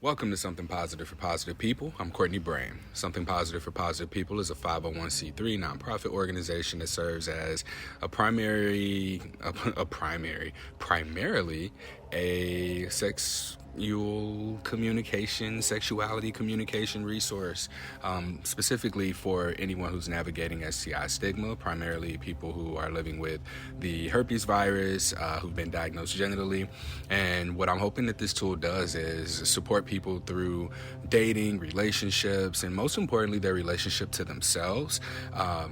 Welcome to Something Positive for Positive People. I'm Courtney Brain. Something Positive for Positive People is a 501c3 nonprofit organization that serves as primarily a sexuality communication resource, specifically for anyone who's navigating STI stigma, primarily people who are living with the herpes virus, who've been diagnosed genitally. And what I'm hoping that this tool does is support people through dating, relationships, and most importantly, their relationship to themselves,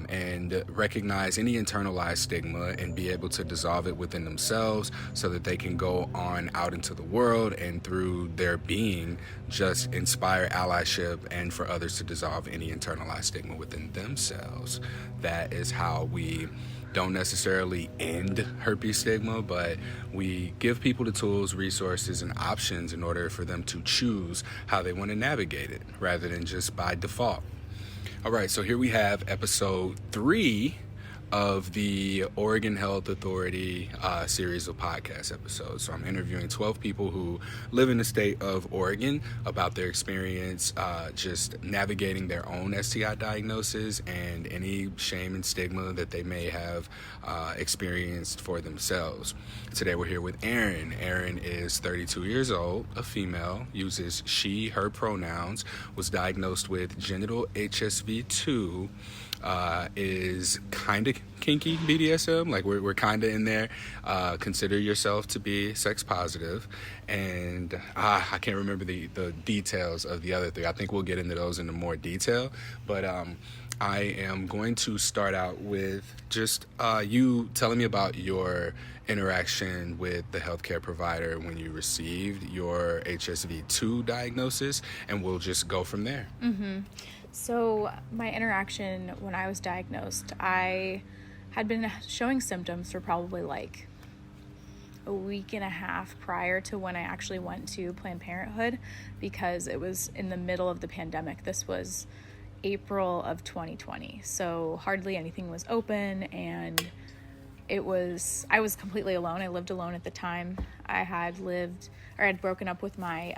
and recognize any internalized stigma and be able to dissolve it within themselves so that they can go on out into the world and through their being just inspire allyship and for others to dissolve any internalized stigma within themselves. That is how we don't necessarily end herpes stigma, but we give people the tools, resources, and options in order for them to choose how they want to navigate it rather than just by default. All right, so here we have episode 3 of the Oregon Health Authority series of podcast episodes. So I'm interviewing 12 people who live in the state of Oregon about their experience just navigating their own STI diagnosis and any shame and stigma that they may have experienced for themselves. Today we're here with Erin. Erin is 32 years old, a female, uses she, her pronouns, was diagnosed with genital HSV-2, is kind of kinky BDSM, like we're kind of in there. Consider yourself to be sex positive, and I can't remember the details of the other three. I think we'll get into those in more detail, but I am going to start out with just you telling me about your interaction with the healthcare provider when you received your HSV-2 diagnosis, and we'll just go from there. Mm-hmm. So my interaction when I was diagnosed, I had been showing symptoms for probably like a week and a half prior to when I actually went to Planned Parenthood, because it was in the middle of the pandemic. This was April of 2020. So hardly anything was open, and I was completely alone. I lived alone at the time. I had broken up with my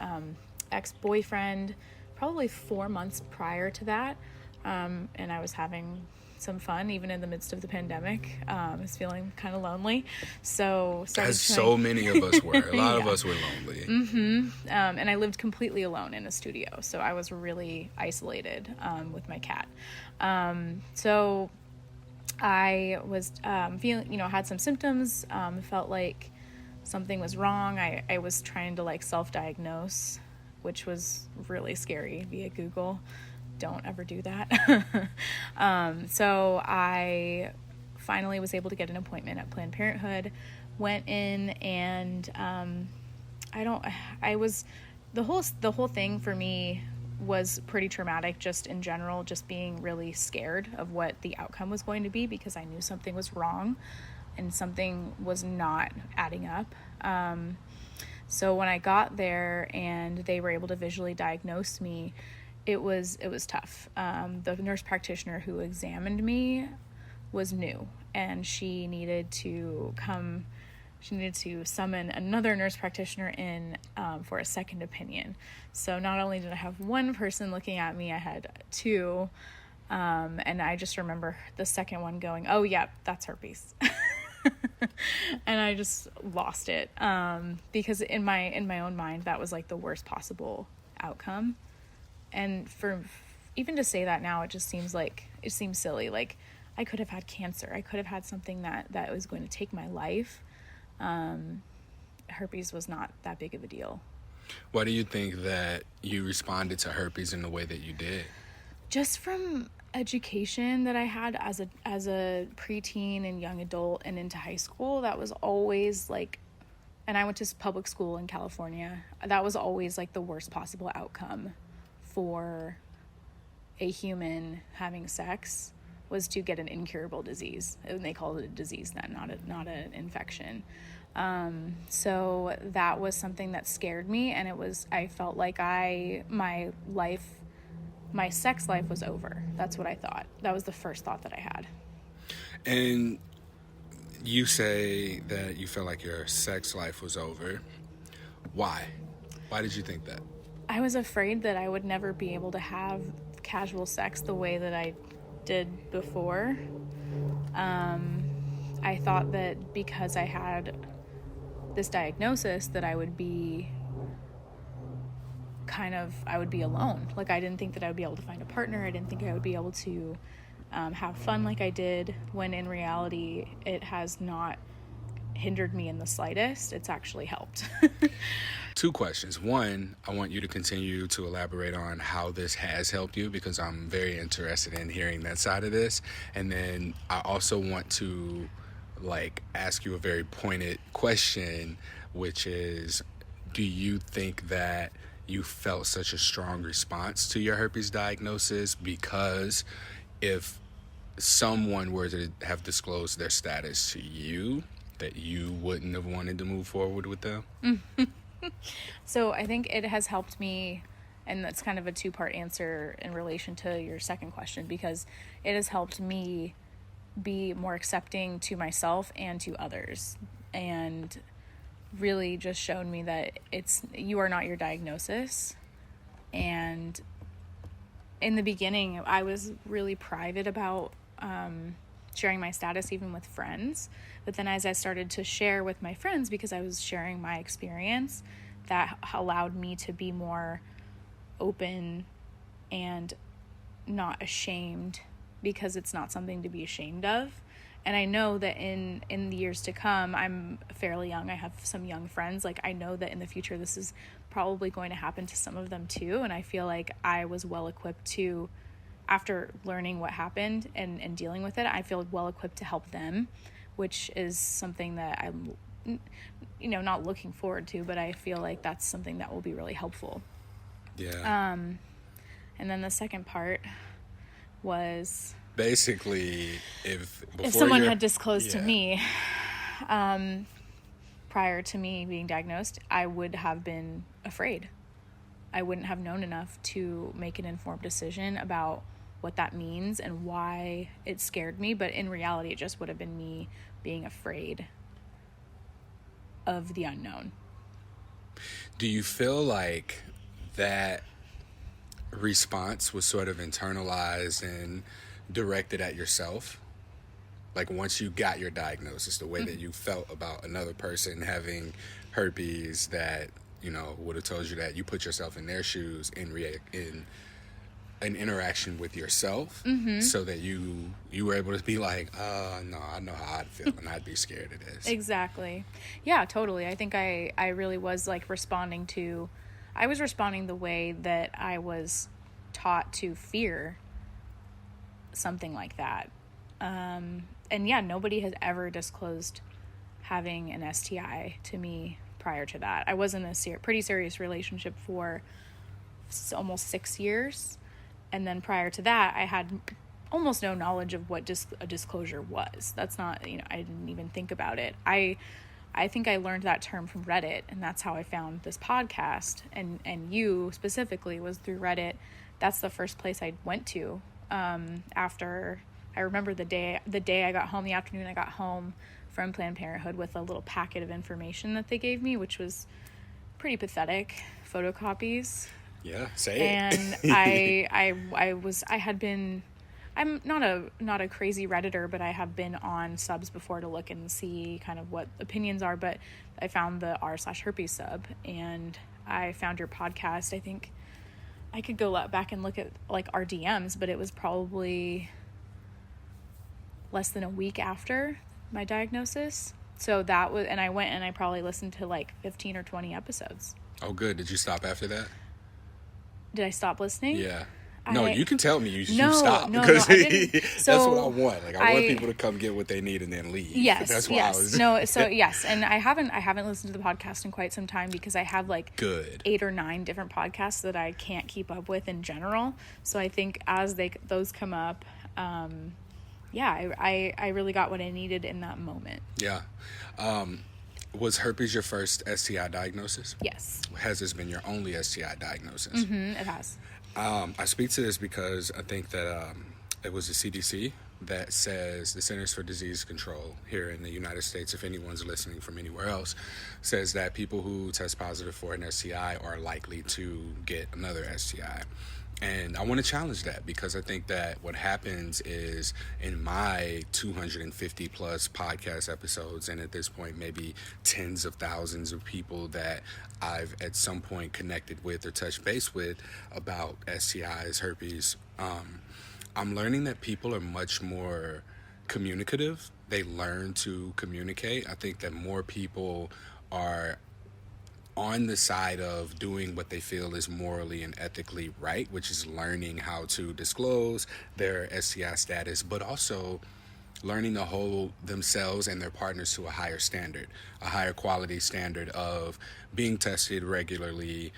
ex-boyfriend probably 4 months prior to that, and I was having some fun even in the midst of the pandemic. I was feeling kind of lonely, so so many of us were. A lot of us were lonely. Mm-hmm. And I lived completely alone in a studio, so I was really isolated with my cat. So I was feeling, had some symptoms. Felt like something was wrong. I was trying to like self-diagnose, which was really scary via Google. Don't ever do that. So I finally was able to get an appointment at Planned Parenthood, went in, and the whole thing for me was pretty traumatic just in general, just being really scared of what the outcome was going to be, because I knew something was wrong and something was not adding up. So when I got there and they were able to visually diagnose me, it was tough. The nurse practitioner who examined me was new, and she needed to summon another nurse practitioner in for a second opinion. So not only did I have one person looking at me, I had two, and I just remember the second one going, "Oh yeah, that's herpes." And I just lost it, because in my own mind that was like the worst possible outcome. And for even to say that now, it seems silly. Like I could have had cancer. I could have had something that was going to take my life. Herpes was not that big of a deal. Why do you think that you responded to herpes in the way that you did? Just from education that I had as a preteen and young adult and into high school, that was always like, and I went to public school in California, that was always like the worst possible outcome for a human having sex, was to get an incurable disease. And they called it a disease then, not an infection. So that was something that scared me, and I felt like my sex life was over. That's what I thought. That was the first thought that I had. And you say that you felt like your sex life was over. Why? Why did you think that? I was afraid that I would never be able to have casual sex the way that I did before. I thought that because I had this diagnosis that I would be alone. Like, I didn't think that I would be able to find a partner. I didn't think I would be able to have fun like I did, when in reality it has not hindered me in the slightest. It's actually helped. 2 questions. One, I want you to continue to elaborate on how this has helped you, because I'm very interested in hearing that side of this. And then I also want to ask you a very pointed question, which is, do you think that you felt such a strong response to your herpes diagnosis because if someone were to have disclosed their status to you, that you wouldn't have wanted to move forward with them? So I think it has helped me, and that's kind of a 2-part answer in relation to your second question, because it has helped me be more accepting to myself and to others, and really just shown me that you are not your diagnosis. And in the beginning, I was really private about sharing my status, even with friends. But then as I started to share with my friends, because I was sharing my experience, that allowed me to be more open and not ashamed, because it's not something to be ashamed of. And I know that in the years to come, I'm fairly young. I have some young friends. Like, I know that in the future, this is probably going to happen to some of them too. And I feel like I was well equipped to, after learning what happened and dealing with it, I feel well equipped to help them, which is something that I'm, not looking forward to, but I feel like that's something that will be really helpful. Yeah. And then the second part was, basically, if someone had disclosed to me prior to me being diagnosed, I would have been afraid. I wouldn't have known enough to make an informed decision about what that means and why it scared me. But in reality, it just would have been me being afraid of the unknown. Do you feel like that response was sort of internalized and directed at yourself? Like, once you got your diagnosis, the way that you felt about another person having herpes, that would have told you that, you put yourself in their shoes in an interaction with yourself, so that you were able to be like, no, I know how I'd feel and I'd be scared of this. Exactly. Yeah, totally. I think I really was responding the way that I was taught to fear something like that. And yeah, nobody has ever disclosed having an STI to me prior to that. I was in a pretty serious relationship for almost 6 years. And then prior to that, I had almost no knowledge of what a disclosure was. That's not, I didn't even think about it. I think I learned that term from Reddit, and that's how I found this podcast. And you specifically was through Reddit. That's the first place I went to after. I remember the day I got home, the afternoon I got home from Planned Parenthood with a little packet of information that they gave me, which was pretty pathetic, photocopies. Yeah, say it. And I'm not a crazy Redditor, but I have been on subs before to look and see kind of what opinions are, but I found the r/herpes sub, and I found your podcast. I think I could go back and look at our DMs, but it was probably less than a week after my diagnosis. So that was, and I went and I probably listened to 15 or 20 episodes. Oh, good. Did you stop after that? Did I stop listening? Yeah. No, you can tell me you stopped. No, because I didn't. That's what I want. I want people to come get what they need and then leave. Yes, that's why yes. I was... No, so yes, and I haven't listened to the podcast in quite some time, because I have good 8 or 9 different podcasts that I can't keep up with in general. So I think as those come up, I really got what I needed in that moment. Yeah. Was herpes your first STI diagnosis? Yes. Has this been your only STI diagnosis? It has. I speak to this because I think that it was the CDC that says, the Centers for Disease Control here in the United States, if anyone's listening from anywhere else, says that people who test positive for an STI are likely to get another STI. And I want to challenge that, because I think that what happens is, in my 250 plus podcast episodes, and at this point maybe tens of thousands of people that I've at some point connected with or touched base with about STIs, herpes, I'm learning that people are much more communicative. They learn to communicate. I think that more people are on the side of doing what they feel is morally and ethically right, which is learning how to disclose their STI status, but also learning to hold themselves and their partners to a higher standard, a higher quality standard of being tested regularly,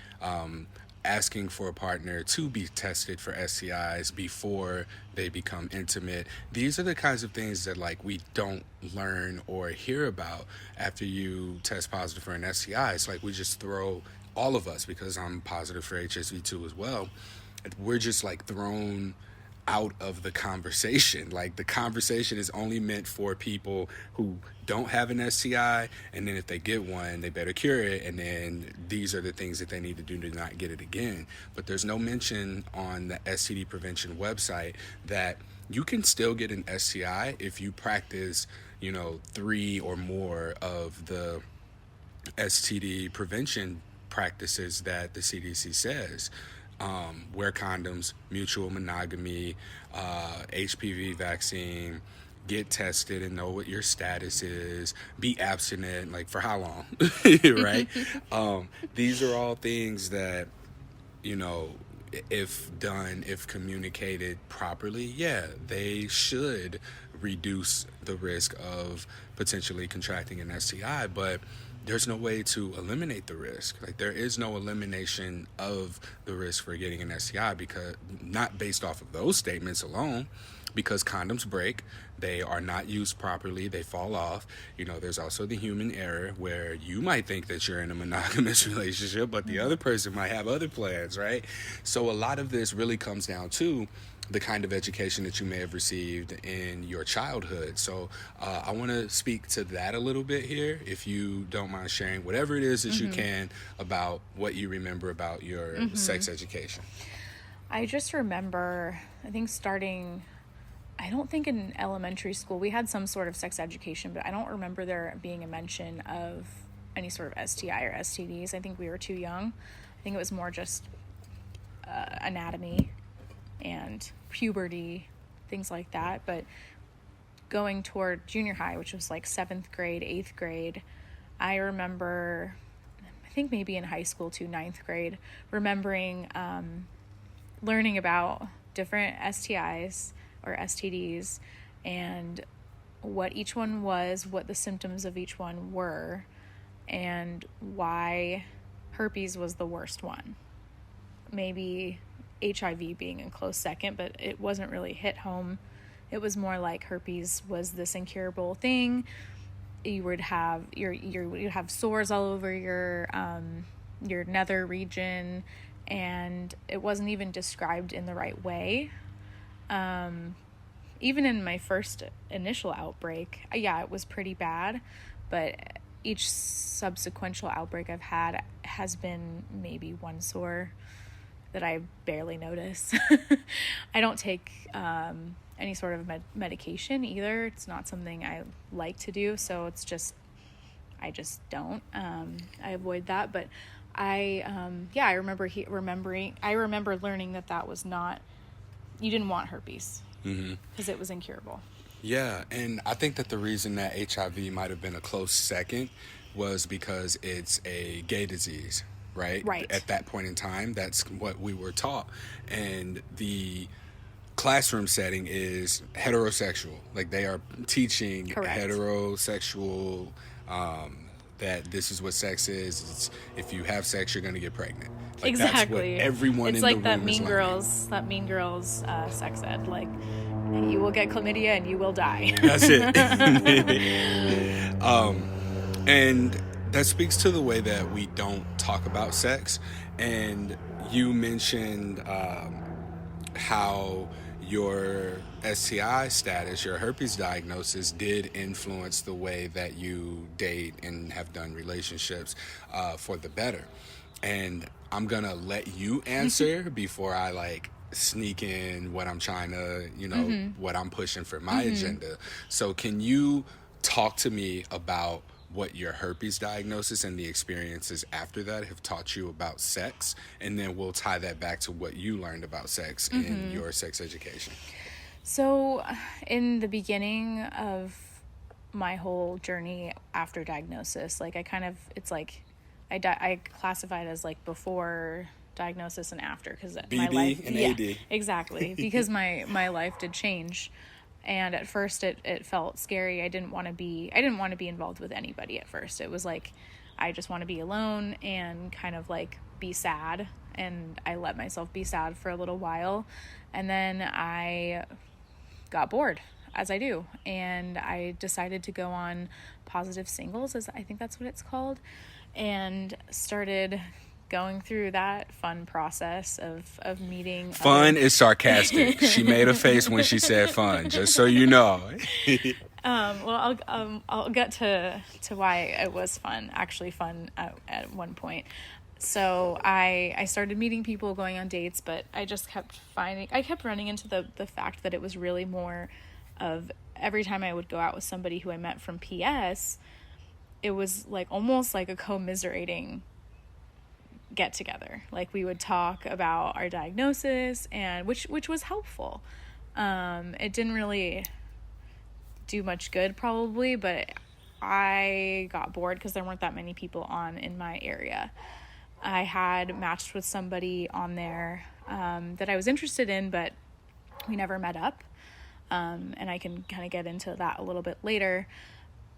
asking for a partner to be tested for STIs before they become intimate. These are the kinds of things that we don't learn or hear about after you test positive for an STI. It's like we just throw, all of us, because I'm positive for HSV2 as well, we're just thrown out of the conversation. The conversation is only meant for people who don't have an STI, and then if they get one, they better cure it, and then these are the things that they need to do to not get it again. But there's no mention on the STD prevention website that you can still get an STI if you practice, 3 or more of the STD prevention practices that the CDC says. Wear condoms, mutual monogamy, HPV vaccine, get tested and know what your status is, be abstinent, for how long, right? These are all things that, if done, if communicated properly, they should reduce the risk of potentially contracting an STI, but there's no way to eliminate the risk. There is no elimination of the risk for getting an STI, because not based off of those statements alone, because condoms break, they are not used properly, they fall off. There's also the human error where you might think that you're in a monogamous relationship, but the other person might have other plans, right? So a lot of this really comes down to the kind of education that you may have received in your childhood. So I want to speak to that a little bit here, if you don't mind sharing whatever it is that you can about what you remember about your sex education. I just remember, I don't think in elementary school, we had some sort of sex education, but I don't remember there being a mention of any sort of STI or STDs. I think we were too young. I think it was more just anatomy and puberty, things like that. But going toward junior high, which was 7th grade, 8th grade, I remember, I think maybe in high school too, 9th grade, remembering learning about different STIs or STDs and what each one was, what the symptoms of each one were, and why herpes was the worst one. Maybe HIV being a close second, but it wasn't really hit home. It was more like herpes was this incurable thing. You would have you'd have sores all over your nether region, and it wasn't even described in the right way. Even in my first initial outbreak, it was pretty bad, but each subsequent outbreak I've had has been maybe one sore that I barely notice. I don't take any sort of medication either. It's not something I like to do, so I just don't. I avoid that, but I remember learning that was not, you didn't want herpes because it was incurable. Yeah, and I think that the reason that HIV might have been a close second was because it's a gay disease, right? Right. At that point in time, that's what we were taught. And the classroom setting is heterosexual. They are teaching Correct. Heterosexual, that this is what sex is. It's, if you have sex, you're going to get pregnant. Exactly. That's what everyone in the room that is That Mean Girls sex ed. You will get chlamydia and you will die. That's it. And that speaks to the way that we don't talk about sex. And you mentioned how your STI status, your herpes diagnosis, did influence the way that you date and have done relationships for the better. And I'm gonna let you answer before I like sneak in what I'm trying to, what I'm pushing for my agenda. So can you talk to me about what your herpes diagnosis and the experiences after that have taught you about sex, and then we'll tie that back to what you learned about sex in your sex education. So in the beginning of my whole journey after diagnosis, like I classified as like before diagnosis and after, because my life and AD. Exactly, because my life did change. And at first it felt scary. I didn't want to be involved with anybody at first. It was like, I just want to be alone and kind of like be sad. And I let myself be sad for a little while. And then I got bored, as I do. And I decided to go on Positive Singles, I think that's what it's called. And started going through that fun process of meeting. Fun is sarcastic. She made a face when she said fun, just so you know. Well, I'll get to why it was actually fun at one point. So I started meeting people, going on dates, but I just kept running into the fact that it was really more of every time I would go out with somebody who I met from PS, it was like almost like a commiserating get together. Like we would talk about our diagnosis, and which was helpful. It didn't really do much good probably, but I got bored because there weren't that many people on in my area. I had matched with somebody on there that I was interested in, but we never met up. And I can kind of get into that a little bit later.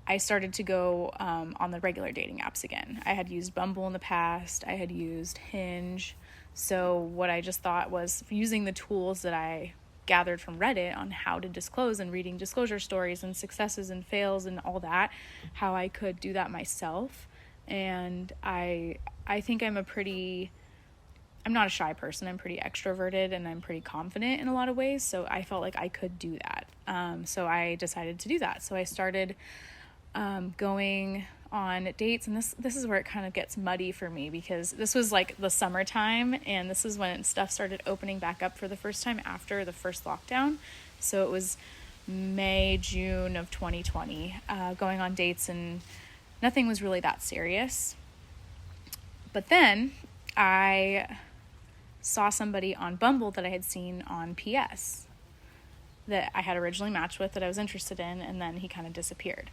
I started to go on the regular dating apps again. I had used Bumble in the past. I had used Hinge. So what I just thought was using the tools that I gathered from Reddit on how to disclose and reading disclosure stories and successes and fails and all that, how I could do that myself. And I think I'm not a shy person. I'm pretty extroverted and I'm pretty confident in a lot of ways. So I felt like I could do that. So I decided to do that. So I started going on dates, and this is where it kind of gets muddy for me, because this was like the summertime, and this is when stuff started opening back up for the first time after the first lockdown. So it was May, June of 2020, going on dates, and nothing was really that serious. But then I saw somebody on Bumble that I had seen on PS that I had originally matched with, that I was interested in, and then he kind of disappeared.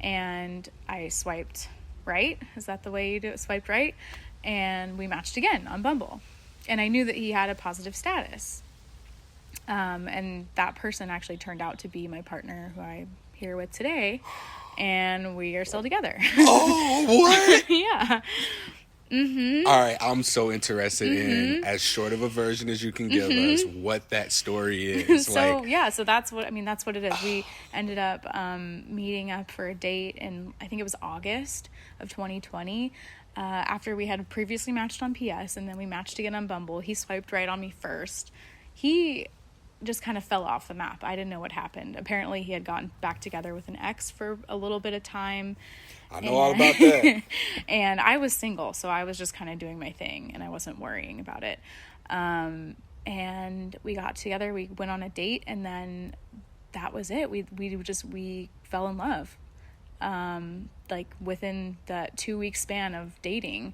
And I swiped right. Is that the way you do it? Swiped right. And we matched again on Bumble. And I knew that he had a positive status. And that person actually turned out to be my partner, who I'm here with today. And we are still together. Oh, what? Yeah. Mm-hmm. All right, I'm so interested in, as short of a version as you can give us, what that story is. So that's what it is. We ended up meeting up for a date in, I think it was August of 2020, after we had previously matched on PS, and then we matched again on Bumble. He swiped right on me first. He just kind of fell off the map. I didn't know what happened. Apparently he had gotten back together with an ex for a little bit of time. I know all about that. And I was single, so I was just kind of doing my thing, and I wasn't worrying about it. And we got together, we went on a date, and then that was it. We fell in love, like within that 2-week span of dating,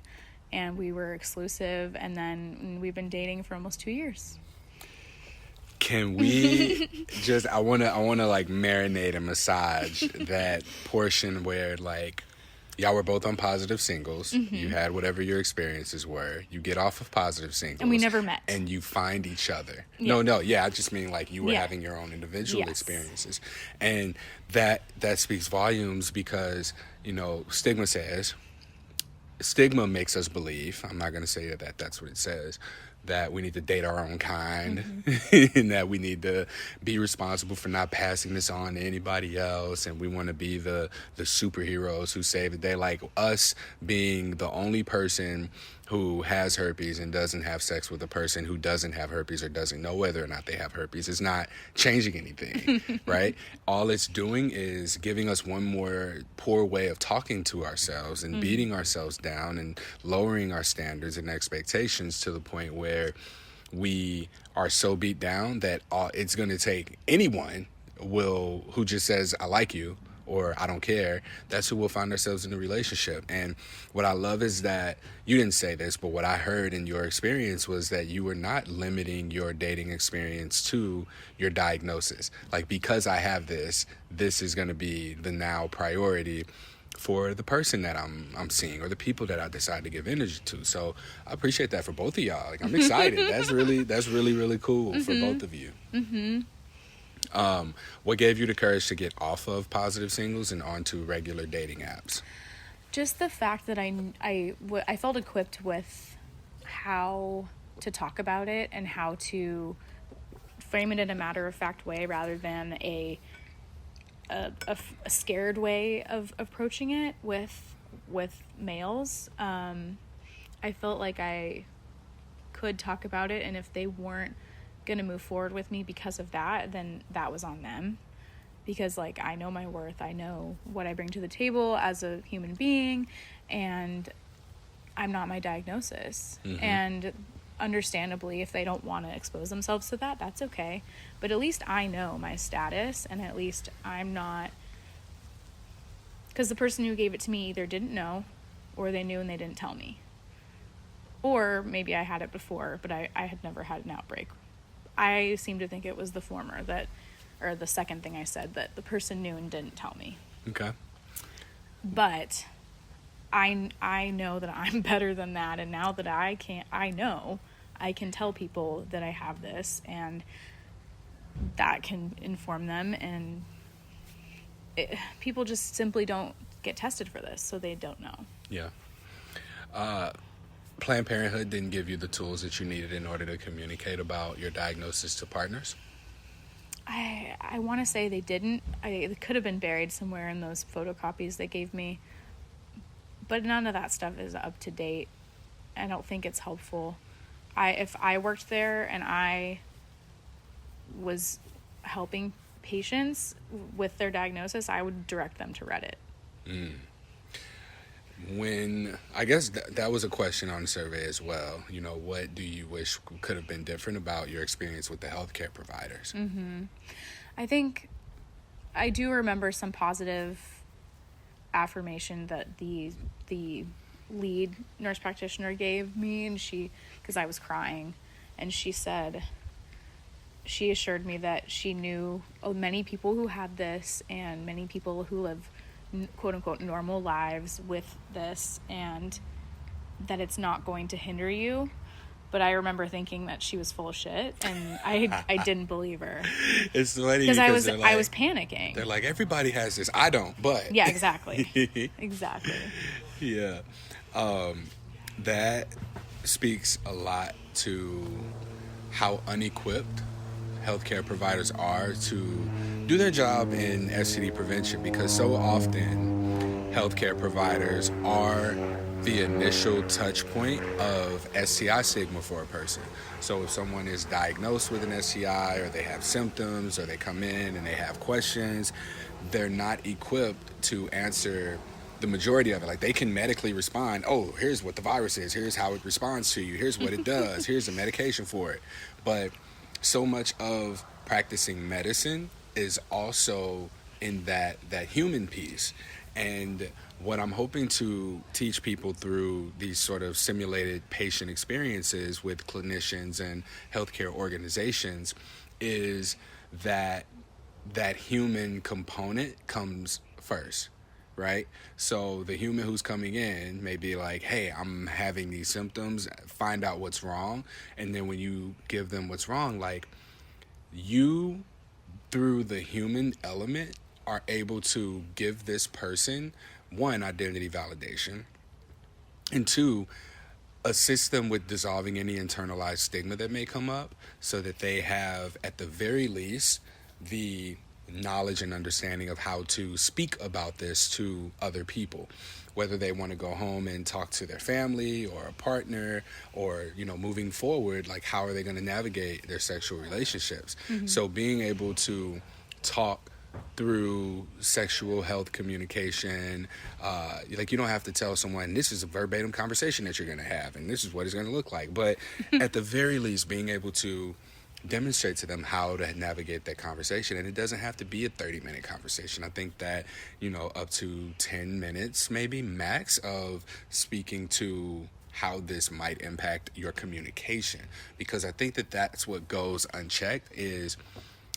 and we were exclusive, and then we've been dating for almost 2 years. Can we just, I want to like marinate and massage that portion where like y'all were both on Positive Singles. You had whatever your experiences were. You get off of Positive Singles. And we never met. And you find each other. Yeah. No, I just mean like you were having your own individual experiences. And that speaks volumes, because, stigma makes us believe, I'm not going to say that that's what it says, that we need to date our own kind, and that we need to be responsible for not passing this on to anybody else, and we want to be the superheroes who save the day. Like, us being the only person who has herpes and doesn't have sex with a person who doesn't have herpes or doesn't know whether or not they have herpes is not changing anything, right? All it's doing is giving us one more poor way of talking to ourselves and beating ourselves down and lowering our standards and expectations to the point where we are so beat down that it's going to take anyone who just says, I like you, or I don't care, that's who we'll find ourselves in a relationship. And what I love is that you didn't say this, but what I heard in your experience was that you were not limiting your dating experience to your diagnosis. Like, because I have this is going to be the now priority for the person that I'm seeing, or the people that I decide to give energy to. So I appreciate that for both of y'all. Like, I'm excited. That's really cool for both of you. What gave you the courage to get off of positive singles and onto regular dating apps? Just the fact that I felt equipped with how to talk about it and how to frame it in a matter-of-fact way rather than a scared way of approaching it with males. I felt like I could talk about it, and if they weren't gonna move forward with me because of that, then that was on them. Because, like, I know my worth, I know what I bring to the table as a human being, and I'm not my diagnosis. And understandably, if they don't want to expose themselves to that, that's okay. But at least I know my status, and at least I'm not, because the person who gave it to me either didn't know, or they knew and they didn't tell me, or maybe I had it before, but I had never had an outbreak. I seem to think it was the former, or the second thing I said, that the person knew and didn't tell me. Okay. But I know that I'm better than that, and now that I can tell people that I have this, and that can inform them, and people just simply don't get tested for this, so they don't know. Yeah. Planned Parenthood didn't give you the tools that you needed in order to communicate about your diagnosis to partners? I want to say they didn't. It could have been buried somewhere in those photocopies they gave me. But none of that stuff is up to date. I don't think it's helpful. If I worked there and I was helping patients with their diagnosis, I would direct them to Reddit. I guess that was a question on the survey as well. You know, what do you wish could have been different about your experience with the healthcare providers? I think I do remember some positive affirmation that the lead nurse practitioner gave me, and because I was crying, and she assured me that she knew many people who had this, and many people who live quote unquote normal lives with this, and that it's not going to hinder you. But I remember thinking that she was full of shit, and I didn't believe her. It's funny because I was panicking. They're like, everybody has this. I don't, but yeah, exactly. Exactly. Yeah. That speaks a lot to how unequipped healthcare providers are to do their job in STD prevention, because so often healthcare providers are the initial touch point of STI stigma for a person. So if someone is diagnosed with an STI, or they have symptoms, or they come in and they have questions, they're not equipped to answer the majority of it. Like, they can medically respond, oh, here's what the virus is, here's how it responds to you, here's what it does, here's the medication for it. But so much of practicing medicine is also in that human piece. And what I'm hoping to teach people through these sort of simulated patient experiences with clinicians and healthcare organizations is that human component comes first, right? So the human who's coming in may be like, hey, I'm having these symptoms, find out what's wrong. And then when you give them what's wrong, like, you, through the human element, are able to give this person, one, identity validation, and two, assist them with dissolving any internalized stigma that may come up, so that they have, at the very least, the knowledge and understanding of how to speak about this to other people, whether they want to go home and talk to their family or a partner, or, you know, moving forward, like, how are they going to navigate their sexual relationships. So being able to talk through sexual health communication, like, you don't have to tell someone this is a verbatim conversation that you're going to have and this is what it's going to look like, but at the very least being able to demonstrate to them how to navigate that conversation. And it doesn't have to be a 30-minute conversation. I think that, you know, up to 10 minutes maybe max of speaking to how this might impact your communication, because I think that that's what goes unchecked is,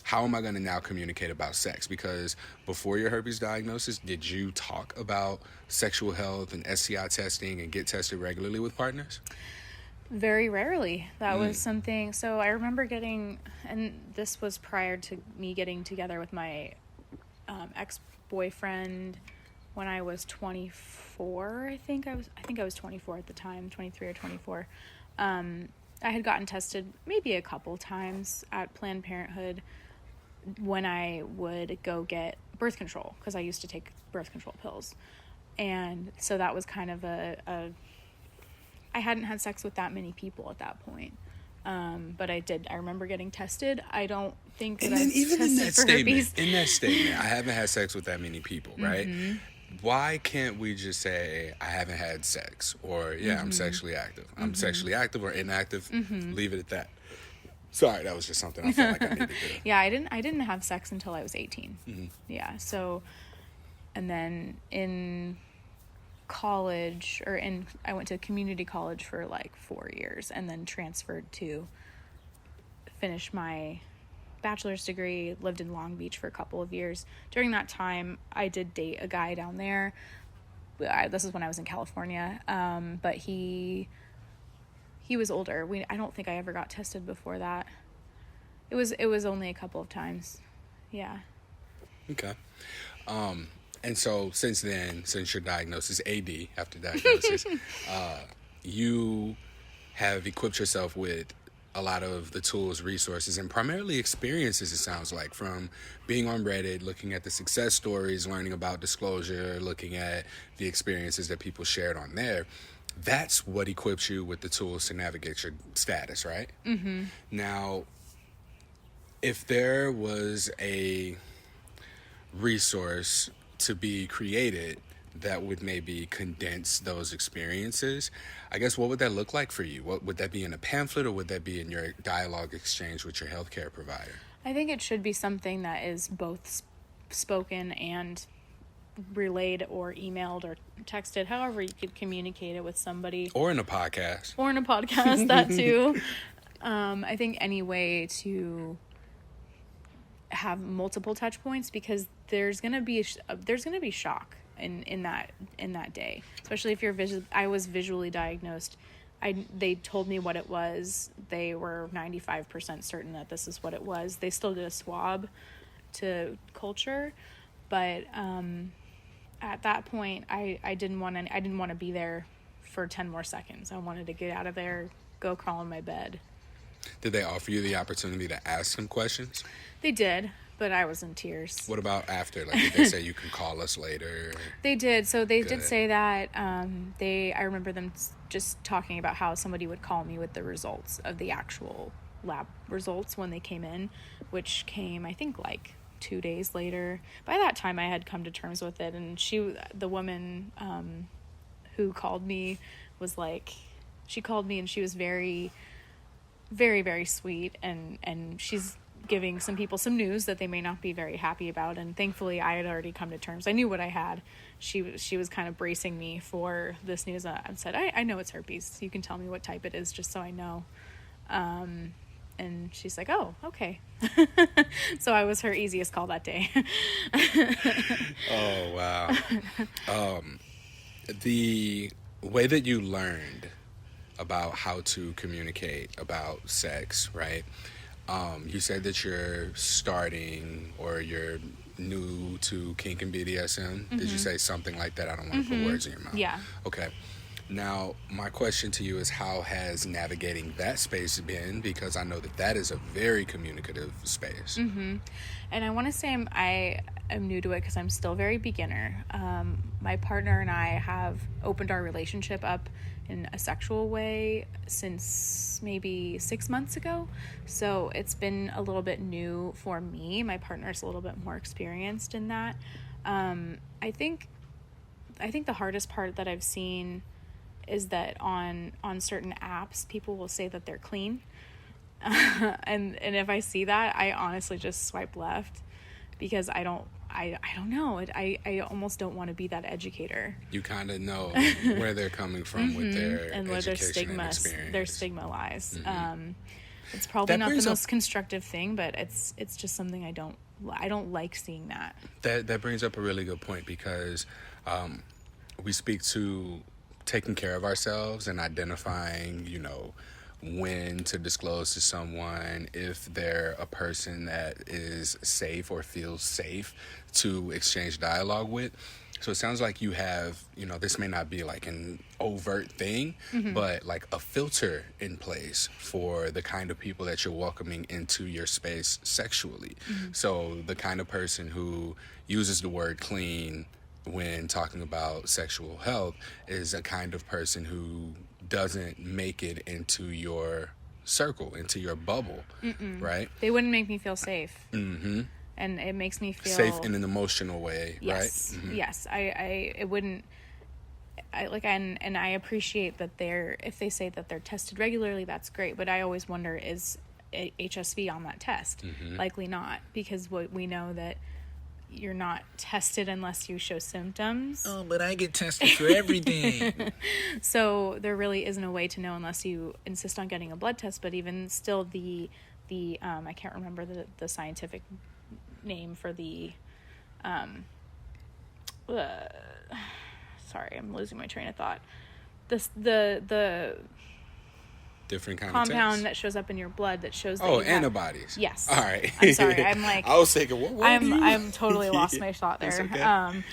how am I going to now communicate about sex? Because before your herpes diagnosis, did you talk about sexual health and STI testing and get tested regularly with partners? Very rarely. That was something. So I remember getting, and this was prior to me getting together with my ex-boyfriend when I was 24. I think I was 24 at the time, 23 or 24. I had gotten tested maybe a couple times at Planned Parenthood when I would go get birth control, because I used to take birth control pills. And so that was kind of I hadn't had sex with that many people at that point. But I remember getting tested. I don't think that I even in that herpes. in that statement, I haven't had sex with that many people, right? Why can't we just say I haven't had sex, or I'm sexually active? I'm sexually active or inactive. Leave it at that. Sorry, that was just something I felt like I needed to. Yeah, I didn't have sex until I was 18. Yeah, so, and then in college, I went to community college for like 4 years, and then transferred to finish my bachelor's degree, lived in Long Beach for a couple of years. During that time, I did date a guy down there. This is when I was in California, but he was older. I don't think I ever got tested before that. It was only a couple of times. Yeah. Okay. And so since then, since your diagnosis, AD, after diagnosis, you have equipped yourself with a lot of the tools, resources, and primarily experiences, it sounds like, from being on Reddit, looking at the success stories, learning about disclosure, looking at the experiences that people shared on there. That's what equips you with the tools to navigate your status, right? Now, if there was a resource to be created that would maybe condense those experiences, I guess, what would that look like for you? What would that be, in a pamphlet, or would that be in your dialogue exchange with your healthcare provider? I think it should be something that is both spoken and relayed or emailed or texted, however you could communicate it with somebody. Or in a podcast. That too. I think any way to have multiple touch points, because there's gonna be shock in that day, especially if you're I was visually diagnosed. They told me what it was. They were 95% certain that this is what it was. They still did a swab to culture, but at that point, I didn't want to be there for 10 more seconds. I wanted to get out of there, go crawl in my bed. Did they offer you the opportunity to ask some questions? They did, but I was in tears. What about after? Like, did they say you can call us later? They did. So they did say that. I remember them just talking about how somebody would call me with the results of the actual lab results when they came in, which came, I think, like 2 days later. By that time, I had come to terms with it, and the woman who called me was like, she called me and she was very, very, very sweet, and she's giving some people some news that they may not be very happy about, and thankfully I had already come to terms. I knew what I had. She was kind of bracing me for this news and said, I know it's herpes. You can tell me what type it is just so I know. And she's like, oh, okay. So I was her easiest call that day. Oh, wow. The way that you learned about how to communicate about sex, right? You said that you're starting, or you're new to kink and BDSM. Did you say something like that? I don't want to put words in your mouth. Yeah. Okay. Now, my question to you is, how has navigating that space been? Because I know that that is a very communicative space. And I want to say I am new to it because I'm still very beginner. My partner and I have opened our relationship up in a sexual way since maybe 6 months ago. So it's been a little bit new for me. My partner's a little bit more experienced in that. I think the hardest part that I've seen is that on certain apps, people will say that they're clean. And if I see that, I honestly just swipe left because I don't know. I almost don't want to be that educator. You kind of know where they're coming from with their and where education and experience. Their stigma lies. It's probably not the most constructive thing, but it's just something I don't like seeing that. That brings up a really good point because we speak to taking care of ourselves and identifying, when to disclose to someone, if they're a person that is safe or feels safe to exchange dialogue with. So it sounds like you have, this may not be like an overt thing, but like a filter in place for the kind of people that you're welcoming into your space sexually. So the kind of person who uses the word clean when talking about sexual health is a kind of person who doesn't make it into your circle, into your bubble, right? They wouldn't make me feel safe. And it makes me feel safe in an emotional way, yes, right? Yes, it wouldn't. And I appreciate that if they say that they're tested regularly, that's great. But I always wonder, is HSV on that test? Likely not, because we know that you're not tested unless you show symptoms. Oh, but I get tested for everything. So there really isn't a way to know unless you insist on getting a blood test. But even still, the I can't remember the scientific name for the sorry, I'm losing my train of thought. The different kind compound of tests that shows up in your blood that shows that antibodies. Yes. All right. I'm sorry. I'm like, I was thinking, what? I'm totally lost my thought there. Okay.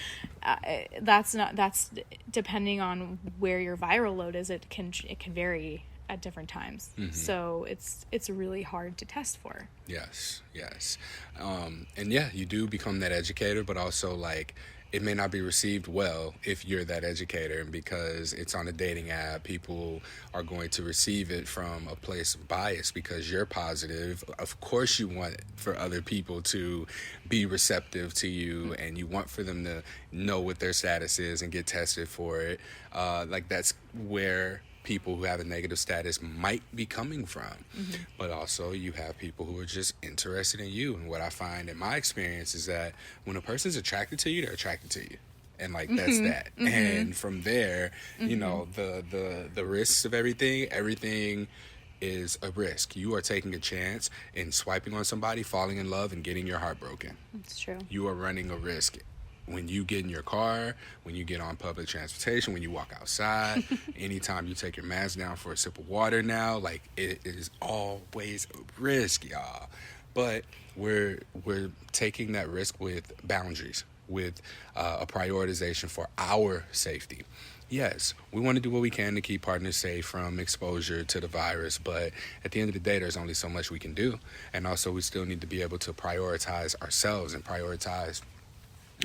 That's depending on where your viral load is. It can vary at different times. So it's really hard to test for. Yes. And yeah, you do become that educator, but also like it may not be received well if you're that educator, and because it's on a dating app, people are going to receive it from a place of bias because you're positive. Of course you want for other people to be receptive to you, and you want for them to know what their status is and get tested for it. Like that's where people who have a negative status might be coming from. But also you have people who are just interested in you. And what I find in my experience is that when a person's attracted to you, they're attracted to you. And like that's that. And from there, the risks of everything is a risk. You are taking a chance in swiping on somebody, falling in love, and getting your heart broken. That's true. You are running a risk. When you get in your car, when you get on public transportation, when you walk outside, anytime you take your mask down for a sip of water now, like it is always a risk, y'all. But we're taking that risk with boundaries, with a prioritization for our safety. Yes, we want to do what we can to keep partners safe from exposure to the virus, but at the end of the day, there's only so much we can do. And also, we still need to be able to prioritize ourselves and prioritize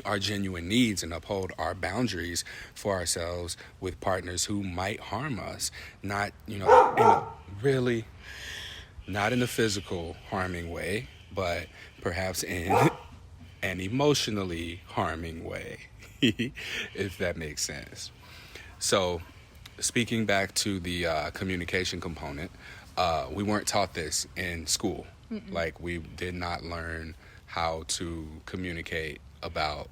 our genuine needs and uphold our boundaries for ourselves with partners who might harm us, not in a physical harming way, but perhaps in an emotionally harming way, if that makes sense. So speaking back to the communication component, we weren't taught this in school. Like we did not learn how to communicate about,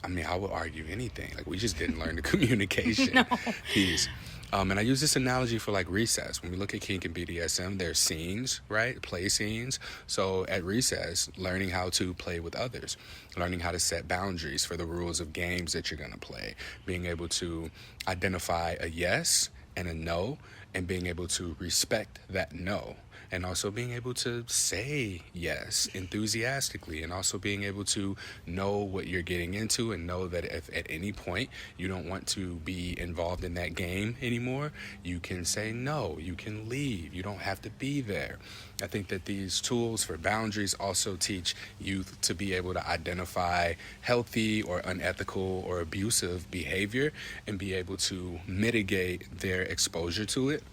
I would argue anything. Like we just didn't learn the communication piece. And I use this analogy for like recess. When we look at kink and BDSM, there's scenes, right? Play scenes. So at recess, learning how to play with others, learning how to set boundaries for the rules of games that you're going to play, being able to identify a yes and a no, and being able to respect that no. and also being able to say yes enthusiastically, and also being able to know what you're getting into and know that if at any point you don't want to be involved in that game anymore, you can say no, you can leave, you don't have to be there. I think that these tools for boundaries also teach youth to be able to identify healthy or unethical or abusive behavior and be able to mitigate their exposure to it.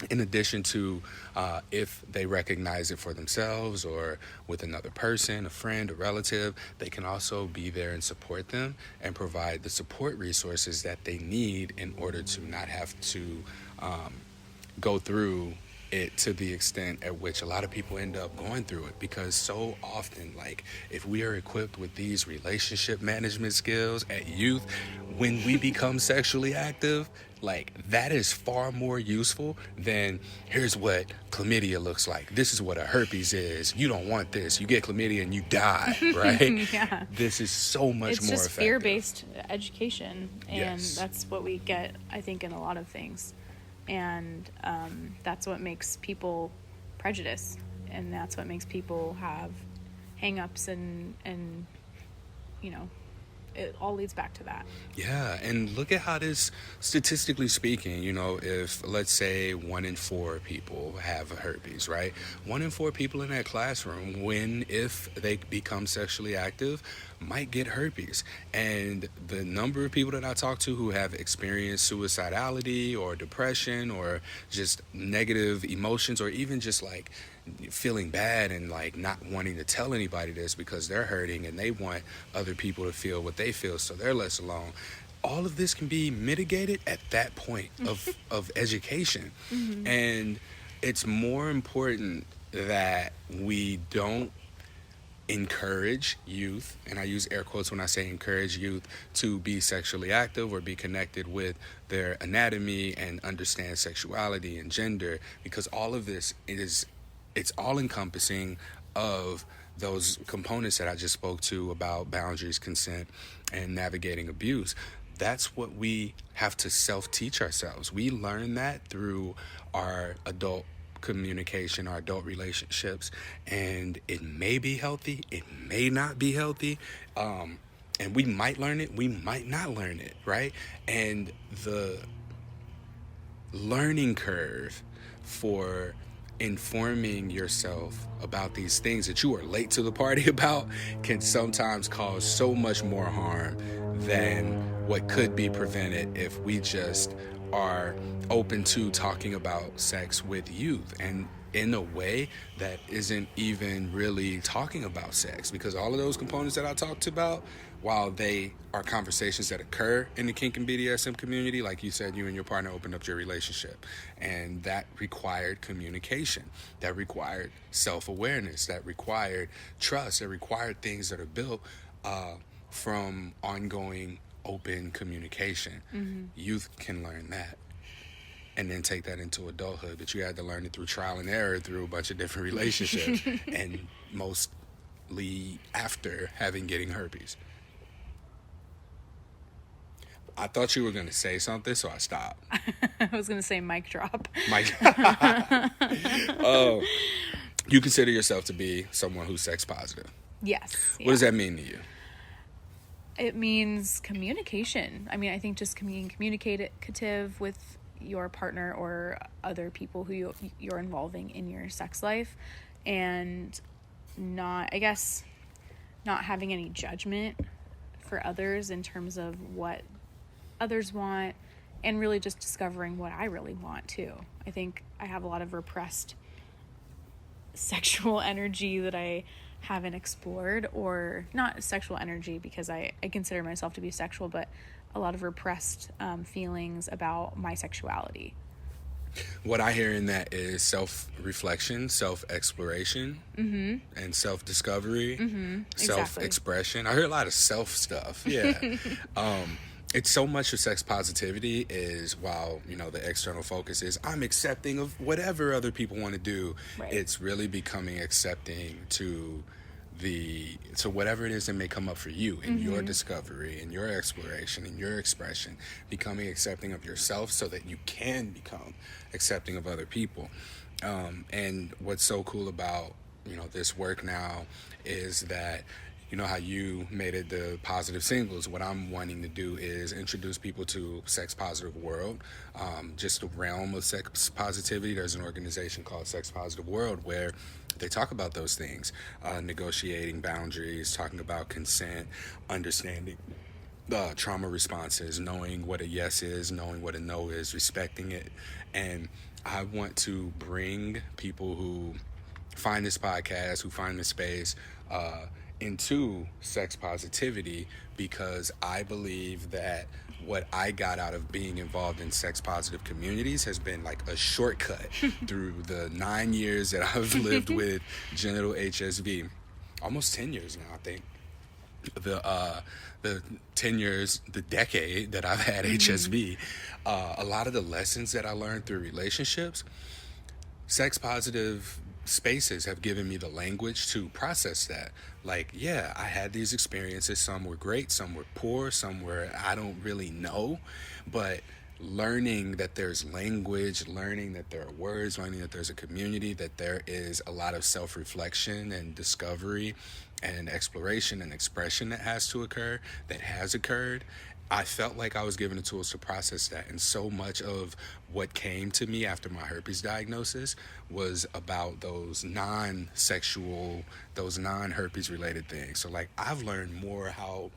In addition to if they recognize it for themselves or with another person, a friend, a relative, they can also be there and support them and provide the support resources that they need in order to not have to go through it to the extent at which a lot of people end up going through it. Because so often, like, if we are equipped with these relationship management skills at youth, when we become sexually active, like, that is far more useful than here's what chlamydia looks like, this is what a herpes is, you don't want this, you get chlamydia and you die, right? Yeah. This is so much It's more just effective. fear-based education, and Yes. that's what we get, I think, in a lot of things. And that's what makes people prejudice, and that's what makes people have hang-ups, and you know, it all leads back to that. Yeah, and look at how this, statistically speaking, you know, if let's say 1 in 4 people have herpes, right? 1 in 4 people in that classroom, if they become sexually active, might get herpes. And the number of people that I talk to who have experienced suicidality or depression or just negative emotions, or even just like feeling bad and like not wanting to tell anybody this because they're hurting and they want other people to feel what they feel so they're less alone. All of this can be mitigated at that point of education. Mm-hmm. And it's more important that we don't encourage youth, and I use air quotes when I say encourage youth, to be sexually active or be connected with their anatomy and understand sexuality and gender, because all of this it's all encompassing of those components that I just spoke to about boundaries, consent, and navigating abuse. That's what we have to self-teach ourselves. We learn that through our adult communication, our adult relationships, and it may be healthy, it may not be healthy, and we might learn it, we might not learn it, right? And the learning curve for informing yourself about these things that you are late to the party about can sometimes cause so much more harm than what could be prevented if we just are open to talking about sex with youth, and in a way that isn't even really talking about sex, because all of those components that I talked about, while they are conversations that occur in the kink and BDSM community, like you said, you and your partner opened up your relationship, and that required communication, that required self-awareness, that required trust, that required things that are built from ongoing open communication. Mm-hmm. Youth can learn that and then take that into adulthood, but you had to learn it through trial and error, through a bunch of different relationships, and mostly after getting herpes. I thought you were going to say something, so I stopped. I was going to say mic drop. You consider yourself to be someone who's sex positive. Yes. What does that mean to you? It means communication. I mean, I think just being communicative with your partner or other people who you're involving in your sex life, and not having any judgment for others in terms of what others want, and really just discovering what I really want too. I think I have a lot of repressed sexual energy that I haven't explored, or not sexual energy because I consider myself to be sexual, but a lot of repressed feelings about my sexuality. What I hear in that is self-reflection, self-exploration, mm-hmm. and self-discovery, mm-hmm. Self-expression. Exactly. I hear a lot of self stuff. Yeah. It's so much of sex positivity is, while, you know, the external focus is I'm accepting of whatever other people want to do, right. It's really becoming accepting to so whatever it is that may come up for you in your discovery, in your exploration, in your expression, becoming accepting of yourself so that you can become accepting of other people. And what's so cool about, this work now is that, how you made it the positive singles. What I'm wanting to do is introduce people to sex positive world, just the realm of sex positivity. There's an organization called Sex Positive World where they talk about those things, negotiating boundaries, talking about consent, understanding trauma responses, knowing what a yes is, knowing what a no is, respecting it. And I want to bring people who find this podcast, who find this space, into sex positivity, because I believe that what I got out of being involved in sex positive communities has been like a shortcut through the 9 years that I've lived with genital HSV. Almost 10 years now, I think. The 10 years, the decade that I've had HSV, a lot of the lessons that I learned through relationships, sex positive spaces have given me the language to process that. Like, yeah, I had these experiences. Some were great, some were poor, some were I don't really know. But learning that there's language, learning that there are words, learning that there's a community, that there is a lot of self-reflection and discovery and exploration and expression that has to occur, that has occurred. I felt like I was given the tools to process that. And so much of what came to me after my herpes diagnosis was about those non-sexual, those non-herpes related things. So like I've learned more how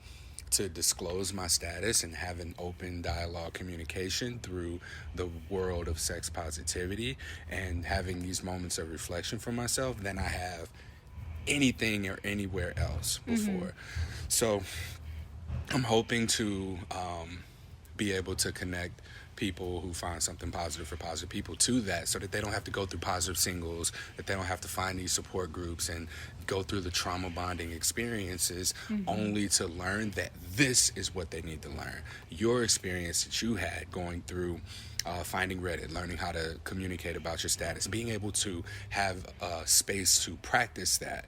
to disclose my status and have an open dialogue communication through the world of sex positivity and having these moments of reflection for myself than I have anything or anywhere else before. So I'm hoping to be able to connect people who find something positive for positive people to that, so that they don't have to go through positive singles, that they don't have to find these support groups and go through the trauma bonding experiences only to learn that this is what they need to learn. Your experience that you had going through finding Reddit, learning how to communicate about your status, being able to have a space to practice that.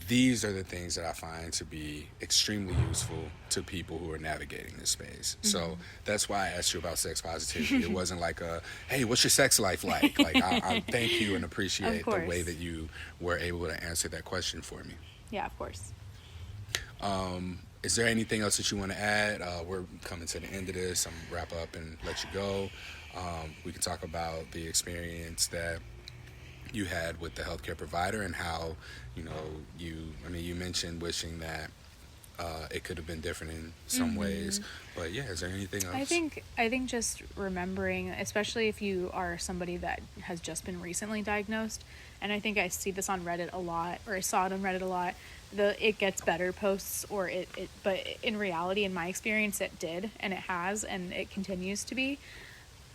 These are the things that I find to be extremely useful to people who are navigating this space. So that's why I asked you about sex positivity. It wasn't like hey, what's your sex life like? Like I thank you and appreciate the way that you were able to answer that question for me. Yeah, of course. Is there anything else that you want to add? We're coming to the end of this. I'm gonna wrap up and let you go. We can talk about the experience that you had with the healthcare provider and how, you mentioned wishing that it could have been different in some ways, but yeah, is there anything else? I think just remembering, especially if you are somebody that has just been recently diagnosed, and I think I see this on Reddit a lot, or I saw it on Reddit a lot, the it gets better posts, or but in reality, in my experience, it did, and it has, and it continues to be.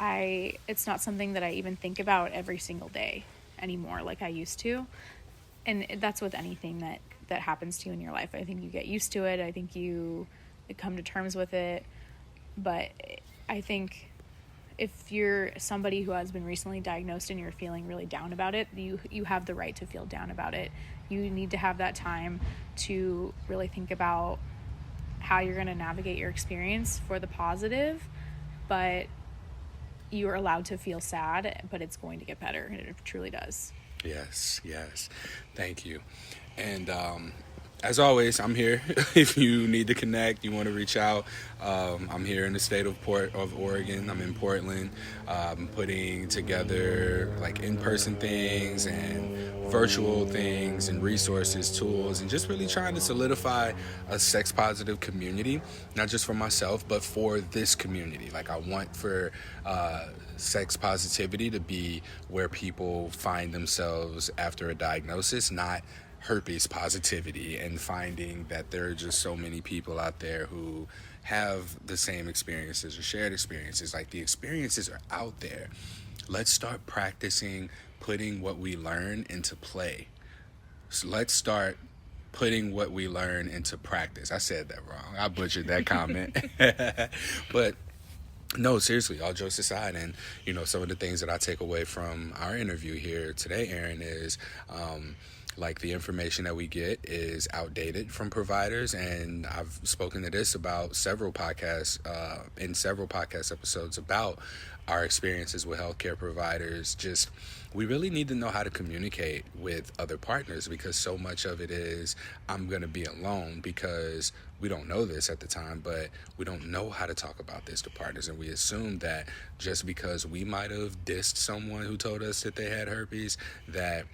It's not something that I even think about every single day anymore like I used to. And that's with anything that happens to you in your life. I think you get used to it. I think you come to terms with it. But I think if you're somebody who has been recently diagnosed and you're feeling really down about it, you have the right to feel down about it. You need to have that time to really think about how you're going to navigate your experience for the positive. But you are allowed to feel sad, but it's going to get better, and it truly does. Yes. Thank you. And as always, I'm here. If you need to connect, you want to reach out, I'm here in the state of Oregon. I'm in Portland. I'm putting together like in-person things and virtual things and resources, tools, and just really trying to solidify a sex-positive community, not just for myself, but for this community. Like I want for sex positivity to be where people find themselves after a diagnosis, not herpes positivity, and finding that there are just so many people out there who have the same experiences or shared experiences. Like the experiences are out there. Let's start practicing putting what we learn into play. So let's start putting what we learn into practice. I said that wrong. I butchered that comment. But no, seriously, all jokes aside, and some of the things that I take away from our interview here today, Erin, is like the information that we get is outdated from providers, and I've spoken to this about several podcasts, in several podcast episodes about our experiences with healthcare providers. Just, we really need to know how to communicate with other partners, because so much of it is, I'm going to be alone, because we don't know this at the time, but we don't know how to talk about this to partners. And we assume that just because we might have dissed someone who told us that they had herpes, that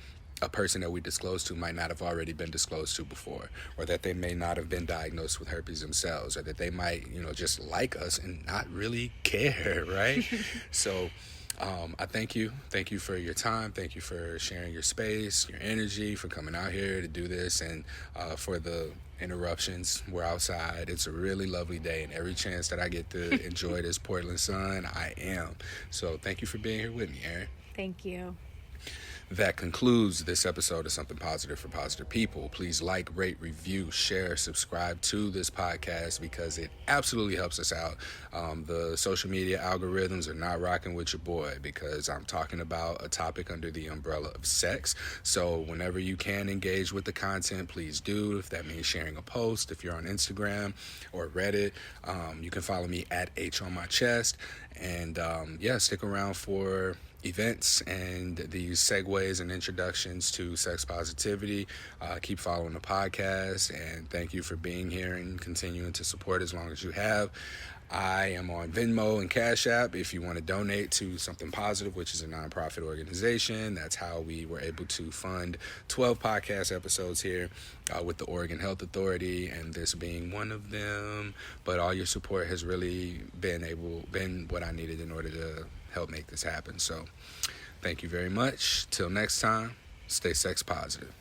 a person that we disclosed to might not have already been disclosed to before, or that they may not have been diagnosed with herpes themselves, or that they might, just like us and not really care, right? So I thank you. Thank you for your time. Thank you for sharing your space, your energy, for coming out here to do this, and for the interruptions. We're outside. It's a really lovely day, and every chance that I get to enjoy this Portland sun, I am. So thank you for being here with me, Erin. Thank you. That concludes this episode of Something Positive for Positive People. Please like, rate, review, share, subscribe to this podcast, because it absolutely helps us out. The social media algorithms are not rocking with your boy, because I'm talking about a topic under the umbrella of sex. So whenever you can engage with the content, please do. If that means sharing a post, if you're on Instagram or Reddit, you can follow me at H on my chest. And stick around for events and these segues and introductions to sex positivity. Keep following the podcast, and thank you for being here and continuing to support as long as you have. I am on Venmo and Cash App if you want to donate to Something Positive, which is a nonprofit organization. That's how we were able to fund 12 podcast episodes here with the Oregon Health Authority, and this being one of them. But all your support has really been what I needed in order to help make this happen. So thank you very much. Till next time, stay sex positive.